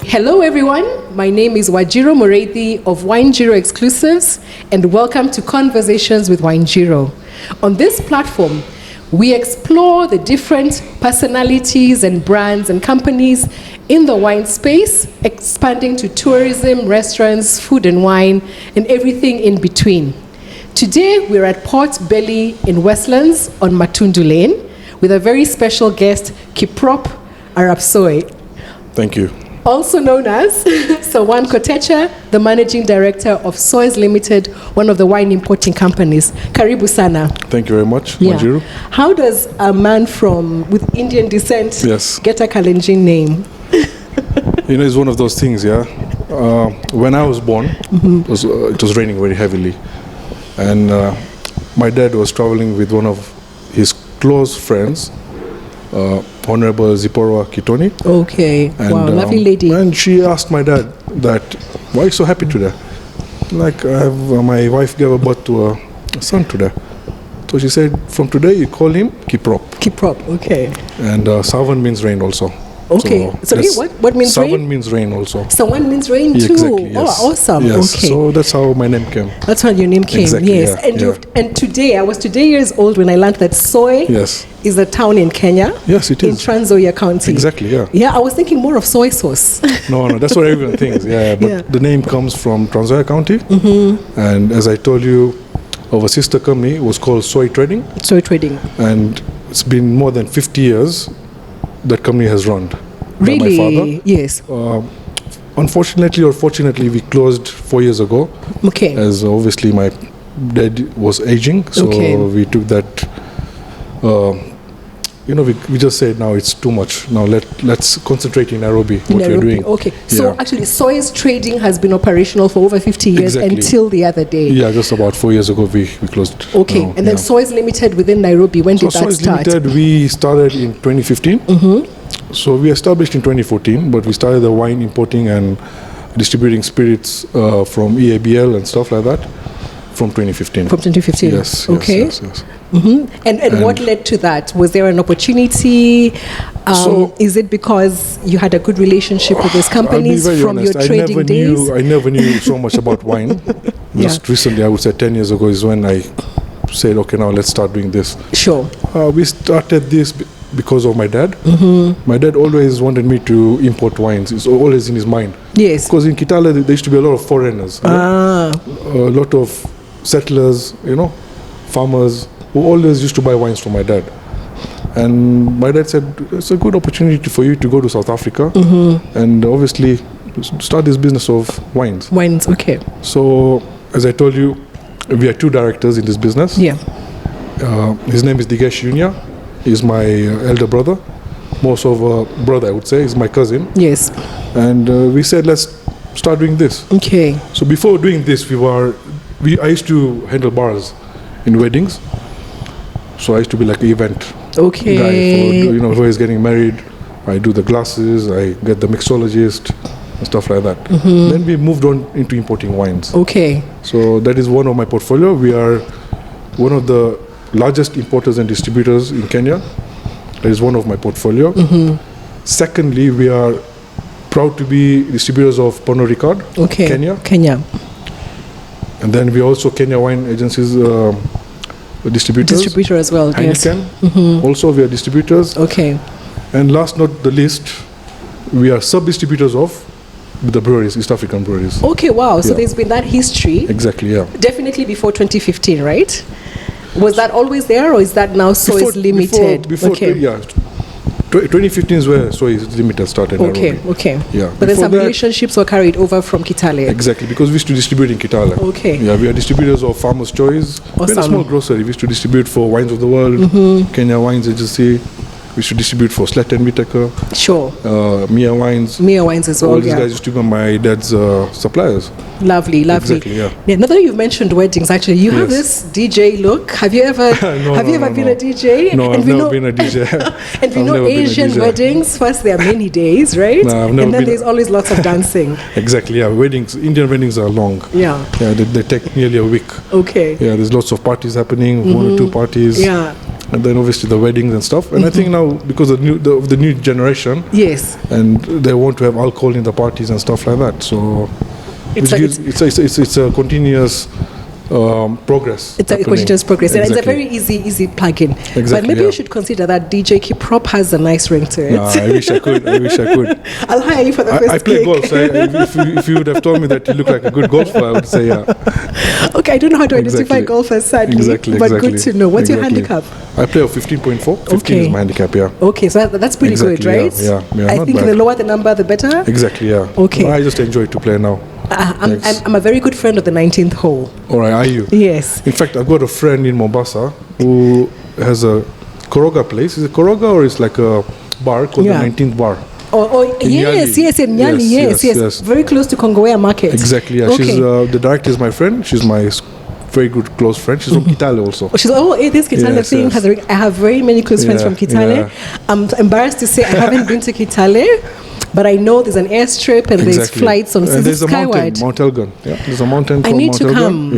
Hello everyone, my name is Wajiro Moreithi of Wine Jiro Exclusives, and welcome to Conversations with Wine Jiro. On this platform, we explore the different personalities and brands and companies in the wine space, expanding to tourism, restaurants, food and wine, and everything in between. Today, we're at Port Belly in Westlands on Matundu Lane with a very special guest, Kiprop Arap Soy. Thank you. Also known as Sawan Kotecha, the Managing Director of Soys Limited, one of the wine importing companies. Karibu sana. Thank you very much, Manjiru. How does a man with Indian descent get a Kalenjin name? It's one of those things, yeah. When I was born, it was raining very heavily. And my dad was traveling with one of his close friends, Honorable Zipporah Kitoni. Okay, and, wow, lovely lady. And she asked my dad that, why are you so happy today? Like, my wife gave birth to a son today. So she said, from today you call him Kiprop. Kiprop, okay. And Sawan means rain also. Okay, so what means rain? Sawan means rain also. Sawan means rain too. Exactly, yes. Oh, awesome. Yes. Okay. So that's how my name came. That's how your name came. Exactly, yes. Yeah, and today, I was today years old when I learned that Soy is a town in Kenya. Yes, it is. In Trans Nzoia County. Exactly, yeah. Yeah, I was thinking more of soy sauce. No, that's what everyone thinks. Yeah, but the name comes from Trans Nzoia County. Mm-hmm. And as I told you, our sister company was called Soys Trading. Soys Trading. And it's been more than 50 years that company has run. Really? My father. Yes. Unfortunately or fortunately, we closed 4 years ago. Okay. As obviously my dad was aging, so we took that. We just said now it's too much. Now let's concentrate in Nairobi. What we're doing. Okay. So actually, Soys Trading has been operational for over 50 years until the other day. Yeah, just about 4 years ago we closed. Okay. And then Soys Limited within Nairobi. When did that Soys start? Limited, we started in 2015. Mm-hmm. So we established in 2014, but we started the wine importing and distributing spirits from EABL and stuff like that from 2015. From 2015? Yes. Okay. Yes. Mm-hmm. And what led to that? Was there an opportunity? Is it because you had a good relationship with these companies from your trading days? I never knew so much about wine. Just recently, I would say 10 years ago is when I said, okay, now let's start doing this. Sure. We started this because of my dad. Mm-hmm. My dad always wanted me to import wines. It's always in his mind. Yes. Because in Kitale, there used to be a lot of foreigners. A lot of settlers, farmers who always used to buy wines from my dad. And my dad said, it's a good opportunity for you to go to South Africa and obviously start this business of wines. Wines, okay. So, as I told you, we are two directors in this business. Yeah. His name is Digesh Unia. He's my elder brother. Most of a brother, I would say. He's my cousin. Yes. And we said, let's start doing this. Okay. So before doing this, I used to handle bars in weddings. So I used to be like an event guy for, who is getting married. I do the glasses, I get the mixologist and stuff like that. Mm-hmm. Then we moved on into importing wines. Okay. So that is one of my portfolio. We are one of the largest importers and distributors in Kenya. That is one of my portfolio. Mm-hmm. Secondly, we are proud to be distributors of Pernod Ricard, Kenya. And then we also Kenya Wine Agencies distributors. Distributor as well, Heineken. Mm-hmm. Also, we are distributors. Okay. And last not the least, we are sub-distributors of the breweries, East African breweries. Okay, wow. So there's been that history. Exactly, yeah. Definitely before 2015, right? Was that always there, or is that now Soys Limited? Before 2015 is where Soys Limited started. Okay. Yeah. But then some relationships were carried over from Kitale. Exactly, because we used to distribute in Kitale. Okay. Yeah, we are distributors of Farmer's Choice. Awesome. We're a small grocery. We used to distribute for Wines of the World, Kenya Wines Agency. We should distribute for Slet and Whitaker. Sure. Mia Wines. Mia Wines as well, All these guys used to be my dad's suppliers. Lovely. Exactly, yeah. Now that you've mentioned weddings, actually, you have this DJ look. Have you ever been a DJ? No, I've never been a DJ. And we know Asian weddings, first there are many days, right? No, I've never and then there's always lots of dancing. Exactly, yeah. Weddings, Indian weddings are long. Yeah. Yeah, they take nearly a week. Okay. Yeah, there's lots of parties happening, 1 or 2 parties. Yeah. and then obviously the weddings and stuff. And I think now because of the new generation, yes, and they want to have alcohol in the parties and stuff like that. So it's a continuous progress. It's a continuous progress, and Exactly. it's a very easy plug-in. Exactly, But maybe yeah. you should consider that DJ Kiprop has a nice ring to it. Nah, I wish I could. I'll hire you for the first I play gig. golf. So if you would have told me that you look like a good golfer, I would say yeah. Okay, I don't know how to identify Exactly. golfers, sadly, but good to know. What's your handicap? I play a 15.4. 15 Okay. is my handicap, yeah. Okay, so that's pretty Exactly, good, right? yeah, I not think bad. the lower the number, the better. Exactly, yeah. Okay. I just enjoy to play now. I'm a very good friend of the 19th hole. All right, are you? Yes. In fact, I've got a friend in Mombasa who has a Koroga place. Is it Koroga or it's like a bar called Yeah. the 19th Bar? In Nyali, yes. Very close to Kongowea Market. Exactly, yeah. Okay. She's the director is my friend. She's my very good close friend. She's from Kitale also. This Kitale Yes, thing yes. I have very many close friends Yeah, from Kitale. yeah. I'm embarrassed to say I haven't been to Kitale, but I know there's an airstrip and there's Exactly. flights on And there's a mountain, skyward. Mount Elgon. Yeah, there's a mountain I called need Mount to Elgon. come,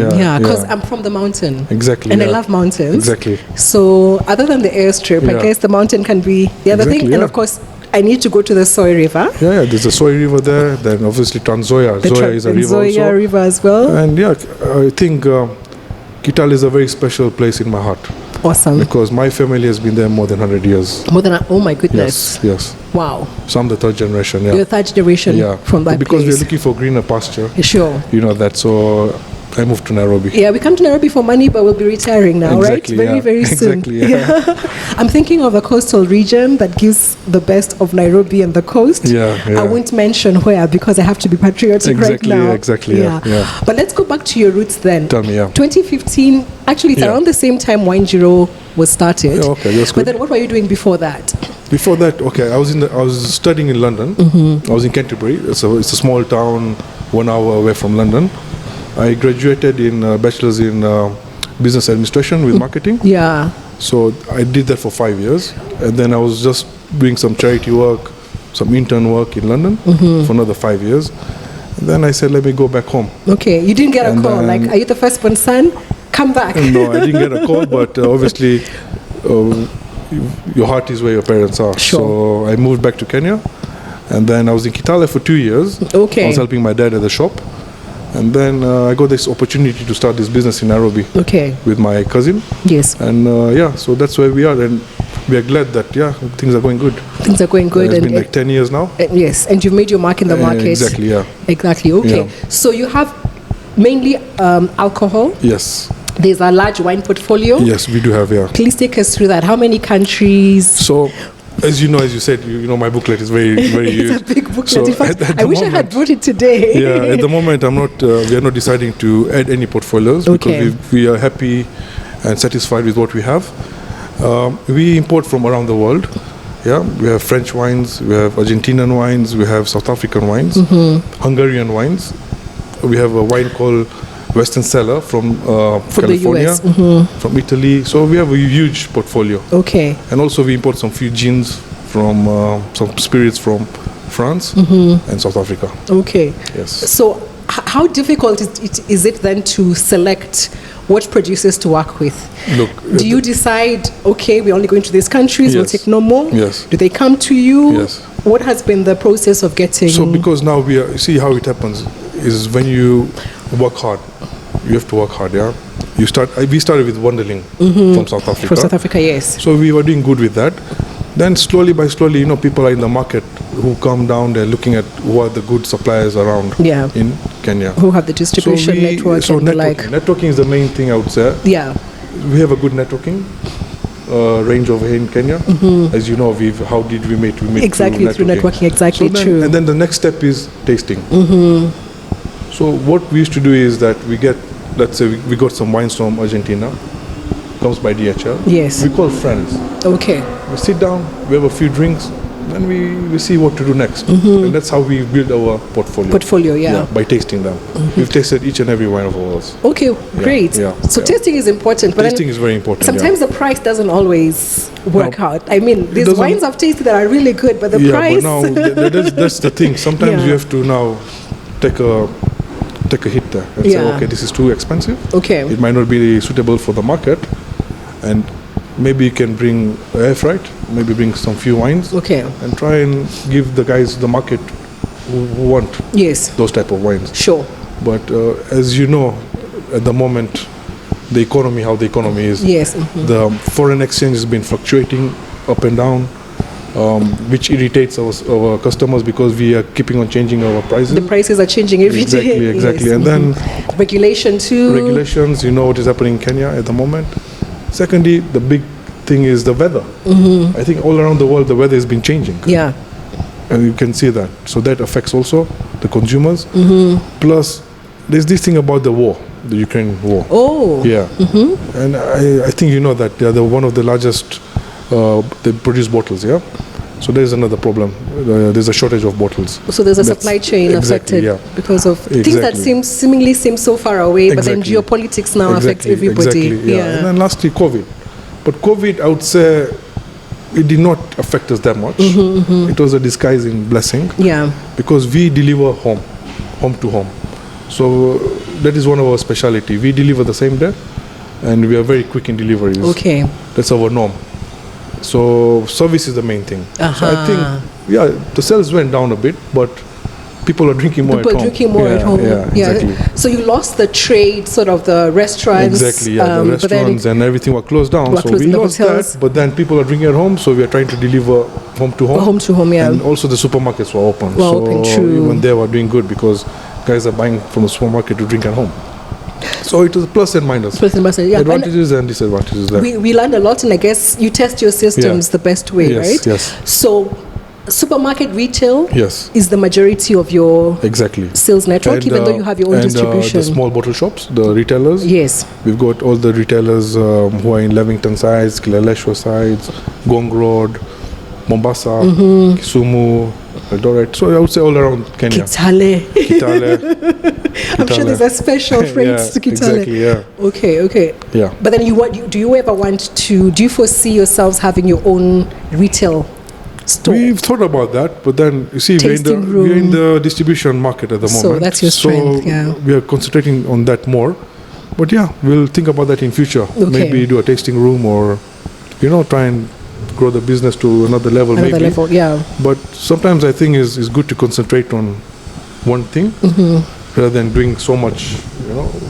because yeah. I'm from the mountain. Exactly, And I yeah. love mountains. Exactly. So other than the airstrip, I Yeah. guess the mountain can be the other Exactly, thing. And yeah. of course, I need to go to the Soy River. Yeah, there's the Soy River there. Then obviously Trans Nzoia. Zoya is a river Nzoia also. River as well. And yeah, I think Kitale is a very special place in my heart Awesome. because my family has been there more than 100 years. More than oh my goodness. Yes. Wow. So I'm the third generation. Yeah. You're third generation Yeah. from that because place. we're looking for greener pasture. Sure. You know that. So I moved to Nairobi. Yeah, we come to Nairobi for money, but we'll be retiring now, Exactly, right? Very, yeah. very soon. Exactly, yeah. I'm thinking of a coastal region that gives the best of Nairobi and the coast. Yeah, yeah. I won't mention where because I have to be patriotic Exactly, right now. exactly, yeah, yeah. But let's go back to your roots then. Tell me, yeah. 2015, actually it's Yeah. around the same time Wine Zero was started. Yeah, okay, that's But good. then what were you doing before that? Before that, okay, I was studying in London. I was in Canterbury. It's a small town, 1 hour away from London. I graduated in bachelor's in business administration with marketing. Yeah. So I did that for 5 years, and then I was just doing some charity work, some intern work in London for another 5 years. And then I said, let me go back home. Okay, you didn't get a And call, then- like, are you the firstborn son? Come back. No, I didn't get a call, but obviously your heart is where your parents are. Sure. So I moved back to Kenya, and then I was in Kitale for 2 years. Okay. I was helping my dad at the shop, and then I got this opportunity to start this business in Nairobi Okay. with my cousin, Yes. and yeah, so that's where we are, and we are glad that things are going good. Things are going good. It's been like 10 years now. Yes, and you've made your mark in the market. Exactly, yeah. Exactly, okay. Yeah. So you have mainly alcohol. Yes, There's a large wine portfolio. yes, we do have, yeah. Please take us through that. How many countries? So, as you said, you know my booklet is very, very huge. It's a big booklet. So In fact, at I the wish I had moment- brought it today. Yeah, at the moment, we are not deciding to add any portfolios Okay. because we are happy and satisfied with what we have. We import from around the world. Yeah, we have French wines, we have Argentinian wines, we have South African wines, Hungarian wines. We have a wine called Western Cellar from From the California, US. from Italy. So we have a huge portfolio. Okay. And also we import some few gins from some spirits from France and South Africa. Okay. Yes. So how difficult is it then to select what producers to work with? Look, Do you decide, okay, we're only going to these countries, we'll Yes. take no more? Yes. Do they come to you? Yes. What has been the process of getting... So because now see how it happens is when you work hard, you have to work hard, yeah? We started with Wonderling from South Africa. From South Africa, yes. So we were doing good with that. Then slowly by slowly, people are in the market who come down, they're looking at who are the good suppliers around Yeah. in Kenya. Who have the distribution network so and the networking. like. Networking is the main thing I would say. Yeah. We have a good networking range over here in Kenya. As you know, how did we meet? We met Exactly, through networking, exactly, so then, true. And then the next step is tasting. So what we used to do is that we get, let's say we got some wines from Argentina, comes by DHL. Yes. We call friends. Okay. We sit down, we have a few drinks, then we see what to do next. And that's how we build our portfolio. Portfolio, yeah. By tasting them. We've tasted each and every wine of ours. Okay, great. yeah, So yeah. tasting is important, but Tasting then is very important. sometimes the price doesn't always work No, out. I mean, these doesn't- wines I've tasted that are really good, but the yeah, price... but now that's the thing. Sometimes Yeah. you have to now take a hit there and say, Yeah. okay, this is too expensive. Okay. It might not be suitable for the market, and maybe you can bring air freight, maybe bring some few wines, Okay. and try and give the guys the market who want Yes. those type of wines. Sure. But as you know, at the moment, the economy, how the economy is, Yes. the foreign exchange has been fluctuating up and down, which irritates our customers because we are keeping on changing our prices. The prices are changing every day. Exactly. Yes. And then Regulation too. regulations, you know what is happening in Kenya at the moment. Secondly, the big thing is the weather. I think all around the world, the weather has been changing. Yeah. And you can see that. So that affects also the consumers. Plus, there's this thing about the war, the Ukraine war. Oh. Yeah. And I think you know that they are one of the largest, they produce bottles, yeah? So there's another problem. There's a shortage of bottles. So there's a supply chain affected because of things that seemingly seem so far away, but then geopolitics now affect everybody. Yeah. And then lastly, COVID. But COVID, I would say, it did not affect us that much. It was a disguising blessing. Yeah. Because we deliver home to home. So that is one of our specialty. We deliver the same day, and we are very quick in deliveries. Okay. That's our norm. So service is the main thing. So I think, the sales went down a bit, but people are drinking more at home. At home. Yeah, exactly. So you lost the trade, sort of the restaurants. Exactly, the restaurants and everything were closed down. So we lost that, but then people are drinking at home, so we are trying to deliver home to home. Home to home, yeah. And also the supermarkets were open. True. Even they were doing good because guys are buying from the supermarket to drink at home. So it was plus and minus. Advantages and disadvantages there. We learned a lot, and I guess you test your systems the best way, right? Yes. So supermarket retail is the majority of your sales network, and, even though you have your own distribution. The small bottle shops, the retailers. Yes. We've got all the retailers who are in Levington sides, Kileleshwa sides, Gong Road, Mombasa, Kisumu, Eldoret. So I would say all around Kenya. Kitale. I'm sure there's a special phrase to Kitale. Exactly, yeah. Okay. Yeah. But then do you foresee yourselves having your own retail store? We've thought about that, but then you see we're in the distribution market at the moment. So that's your strength, we are concentrating on that more. But we'll think about that in future. Okay. Maybe do a tasting room or, try and grow the business to another level. But sometimes I think it's good to concentrate on one thing rather than doing so much,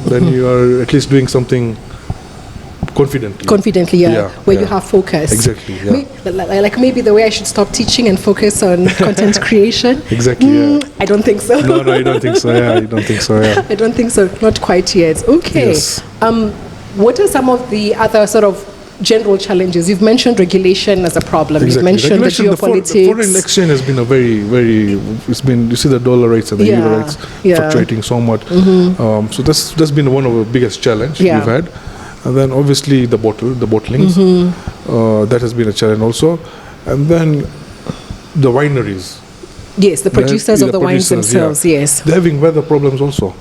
then you are at least doing something confidently, where you have focus. Exactly, like maybe the way I should stop teaching and focus on content creation. I don't think so. No, you don't think so. You don't think so. I don't think so. Not quite yet. Okay. Yes. What are some of the other sort of general challenges? You've mentioned regulation as a problem. You've mentioned the geopolitics. The foreign exchange has been a very, it's been, you see the dollar rates and the euro rates fluctuating so much. So that's been one of the biggest challenge we've had. And then obviously the bottlings, that has been a challenge also. And then the wineries. Yes, the producers of the wines themselves, yes. They're having weather problems also.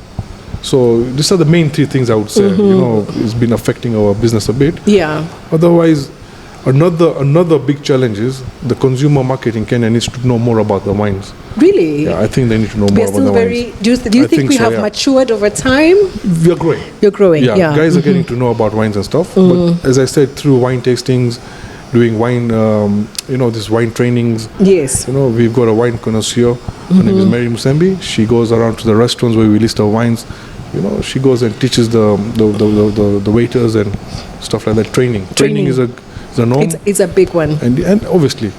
So these are the main three things I would say, it's been affecting our business a bit. Yeah. Otherwise, another big challenge is the consumer market in Kenya needs to know more about the wines. Really? Yeah, I think they need to know more about the wines. Do you think we have matured over time? We are growing. You're growing, yeah. Guys are getting to know about wines and stuff. But as I said, through wine tastings, doing wine, these wine trainings. Yes. We've got a wine connoisseur. Her name is Mary Musembi. She goes around to the restaurants where we list our wines. She goes and teaches the waiters and stuff like that. Training is a norm. It's a big one. And obviously,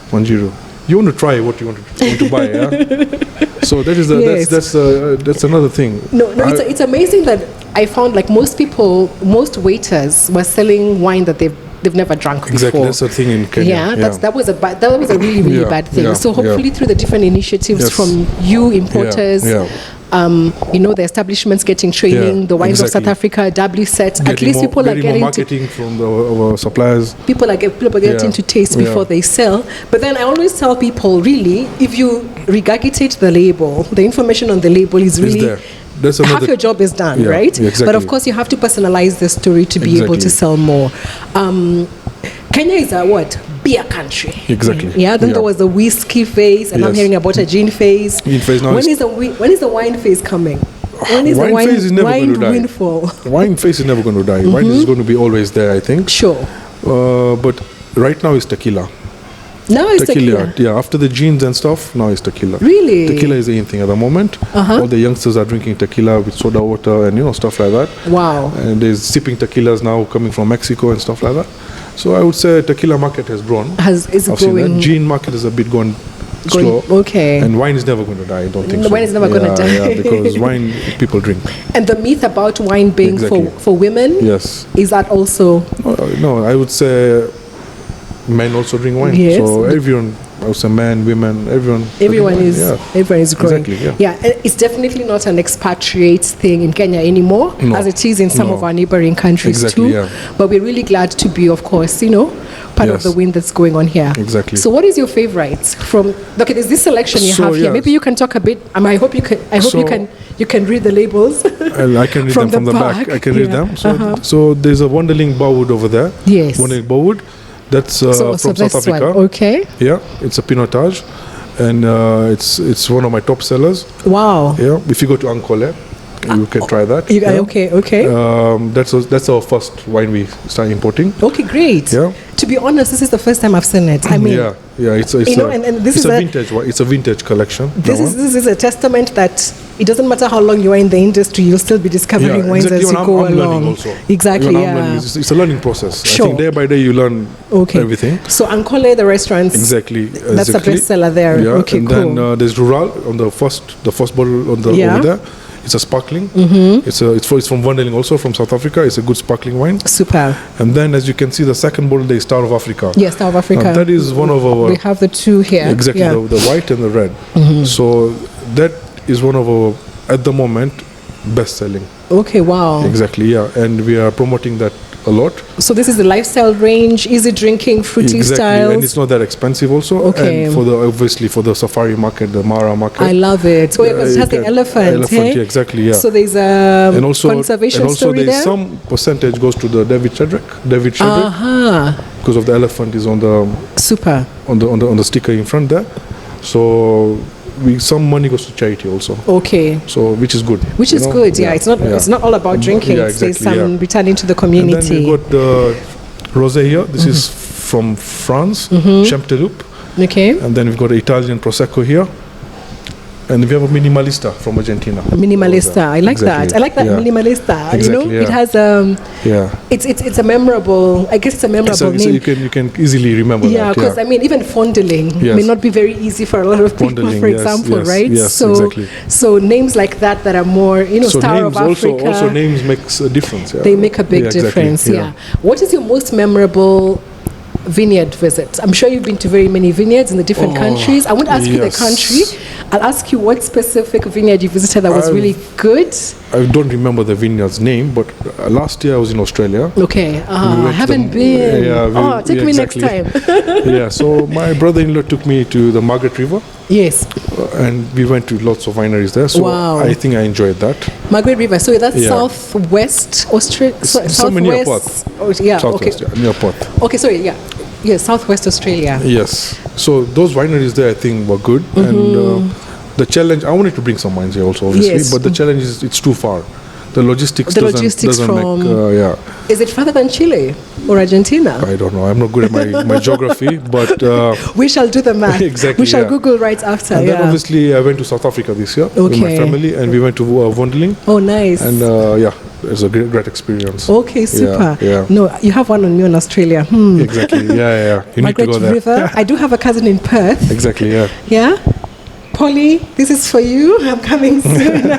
Wanjiru, you want to try what you want to buy, yeah? So that is that's another thing. No, it's amazing that I found like most waiters were selling wine that they've never drunk before. Exactly, that's the thing in Kenya. That was a really bad thing. So hopefully through the different initiatives from you importers, the establishments getting training, the wines of South Africa, WSET, at least people are getting marketing from our suppliers. People are getting to taste before they sell. But then I always tell people, really, if you regurgitate the label, the information on the label is really half your job is done, right? Exactly. But of course, you have to personalize the story to be able to sell more. Kenya is a beer country. Exactly. Then there was the whiskey phase, and I'm hearing about a gin phase. Now when is the wine phase coming? When is wine phase is never wine going to die. windfall? Wine phase is never going to die. Wine is going to be always there, I think. Sure. But right now it's tequila. Now it's tequila. Yeah, after the jeans and stuff, now it's tequila. Really? Tequila is the in thing at the moment. All the youngsters are drinking tequila with soda water and stuff like that. Wow. And there's sipping tequilas now coming from Mexico and stuff like that. So I would say tequila market has grown. Is I've growing. seen that. Gin market is a bit going slow. Okay. And wine is never going to die. I don't think so. Wine is never going to die. Yeah, because wine people drink. And the myth about wine being for women. Yes. Is that also? No, I would say men also drink wine. Yes. So everyone, I would say men, women, everyone is growing. Exactly, yeah. It's definitely not an expatriate thing in Kenya anymore, as it is in some of our neighboring countries too. Yeah. But we're really glad to be, of course, part of the wind that's going on here. Exactly. So what is your favorite from? Okay, there's this selection you have here. Maybe you can talk a bit. I hope you can. You can read the labels. I can read them from the back. I can read them. So there's a Wonderling Bowood over there. Yes. Wonderling Bowood. That's from South Africa. Okay. Yeah, it's a pinotage, and it's one of my top sellers. Wow. Yeah, if you go to Ankole, you can try that. Okay. That's our first wine we start importing. Okay, great. Yeah. To be honest, this is the first time I've seen it. I mean, it's a vintage one. It's a vintage collection. This is a testament that it doesn't matter how long you are in the industry, you'll still be discovering wines as you go along. Also. Exactly. It's a learning process. Sure. I think day by day you learn everything. So Ankole, the restaurants. Exactly. That's the best seller there. Yeah. Okay, and cool. then there's Rural on the first bottle on the over there. It's a sparkling. It's from Wonderling also, from South Africa. It's a good sparkling wine. Super. And then, as you can see, the second bottle is Star of Africa. Yes, Star of Africa. That is one of our. We have the two here. Exactly, the white and the red. So that is one of our, at the moment, best selling. Okay, wow. Exactly, yeah, and we are promoting that a lot. So this is the lifestyle range, easy drinking, fruity styles. And it's not that expensive also. Okay. And for the safari market, the Mara market. I love it. So it has the elephant. Yeah, exactly, yeah. So there's a conservation story there? Some percentage goes to the David Shedrick. Because of the elephant is on the super on the sticker in front there. So some money goes to charity also. Okay. So which is good. Which is good. Yeah. It's not all about drinking. There's some returning to the community. And then we got the rosé here. This is from France, Champteloup. Okay. And then we've got Italian prosecco here. And we have a Minimalista from Argentina. Minimalista, I like that. I like that Minimalista. Exactly, it has it's a memorable. I guess it's a memorable name. So you can easily remember that. Yeah, because I mean, even fondling may not be very easy for a lot of people. For example, right? Yes, so exactly. So names like that are more, so Star of Africa. Also names makes a difference. Yeah. They make a big difference. Exactly, yeah. What is your most memorable vineyard visit? I'm sure you've been to very many vineyards in the different countries. I won't ask you the country. I'll ask you what specific vineyard you visited that was really good. I don't remember the vineyard's name, but last year I was in Australia. Okay. I haven't been. Take me next time. So my brother-in-law took me to the Margaret River. Yes. And we went to lots of wineries there. So I think I enjoyed that. Margaret River. So that's southwest Australia. Near Perth. Near Perth. Okay, sorry, Yes, Southwest Australia. Yes. So those wineries there, I think, were good. And the challenge, I wanted to bring some wines here also, obviously, but the challenge is it's too far. The logistics doesn't make. Is it further than Chile or Argentina? I don't know. I'm not good at my geography, but we shall do the math. Exactly. We shall Google right after. And then obviously I went to South Africa this year with my family, and we went to Wonderling. Oh, nice. And it's a great experience. Okay, super. Yeah. No, you have one on me on Australia. Exactly. Yeah. You Margaret need to go there. River. I do have a cousin in Perth. Exactly. Yeah. Yeah. Polly, this is for you. I'm coming soon.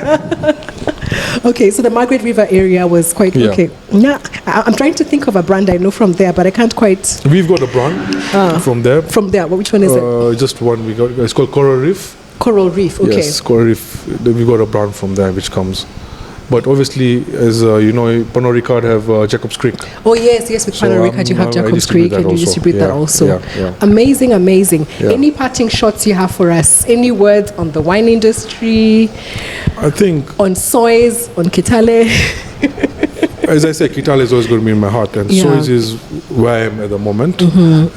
Okay, so the Margaret River area was quite okay. Now, I'm trying to think of a brand I know from there, but I can't quite. We've got a brand from there. From there, which one is it? Just one. We got. It's called Coral Reef. Coral Reef. Okay. Yes, Coral Reef. We got a brand from there, which comes. But obviously, as you know, Pernod Ricard have Jacob's Creek. Oh yes, with Pernod Ricard you have Jacob's Creek, and you distribute that also. Yeah. Amazing. Any parting shots you have for us? Any words on the wine industry? I think on Soys, on Kitale. As I say, Kitale is always going to be in my heart, and Soys is where I am at the moment.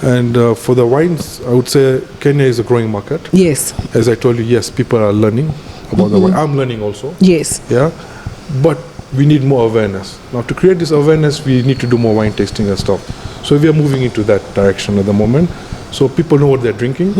And for the wines, I would say Kenya is a growing market. Yes. As I told you, yes, people are learning about the wine. I'm learning also. Yes. Yeah. But we need more awareness. Now, to create this awareness, we need to do more wine tasting and stuff. So we are moving into that direction at the moment. So people know what they're drinking.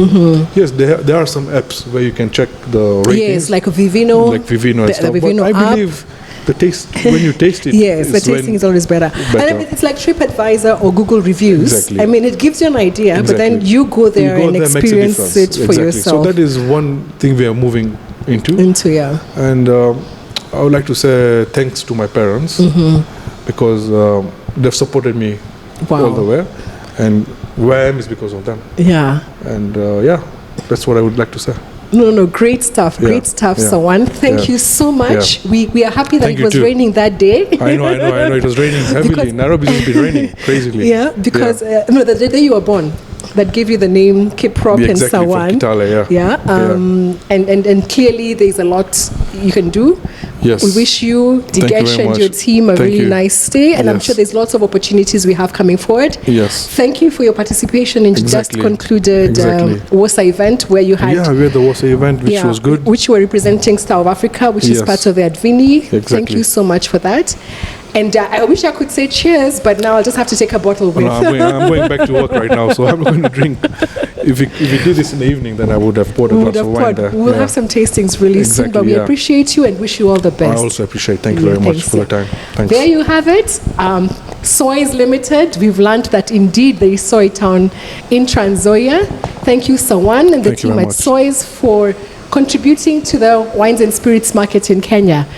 Yes, there are some apps where you can check the ratings. Yes, like Vivino. Like Vivino and stuff. The Vivino but I believe the taste, when you taste it. Yes, the tasting is always better. And I mean, it's like TripAdvisor or Google reviews. Exactly. I mean, it gives you an idea, but then you go there and experience it for yourself. So that is one thing we are moving into. Yeah. And I would like to say thanks to my parents because they've supported me all the way. And where I am is because of them. Yeah. And that's what I would like to say. No, great stuff, Sawan. Thank you so much. We are happy that it was raining that day. I know, it was raining heavily. Nairobi has been raining crazily. Yeah, because the day you were born, that gave you the name Kiprop and Sawan. From Kitale, and clearly there's a lot you can do. Yes. We wish you, Digesh, and your team a really nice day, and I'm sure there's lots of opportunities we have coming forward. Yes. Thank you for your participation in the just concluded WOSA event where you had... Yeah, we had the WOSA event, which was good. Which you were representing South Africa, which is part of the Advini. Exactly. Thank you so much for that. And I wish I could say cheers, but now I'll just have to take a bottle with. No, I'm going back to work right now, so I'm going to drink. If we did this in the evening, then I would have poured a glass of wine there. We'll have some tastings really soon, but we appreciate you and wish you all the best. I also appreciate. Thank you very much for the time. Thanks. There you have it. Soys Limited. We've learned that indeed there is Soy Town in Trans Nzoia. Thank you, Sawan, and the team at Soys for contributing to the wines and spirits market in Kenya.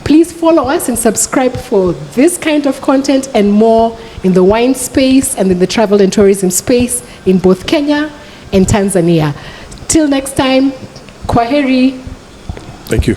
Please follow us and subscribe for this kind of content and more in the wine space and in the travel and tourism space in both Kenya and Tanzania. Till next time, kwaheri. Thank you.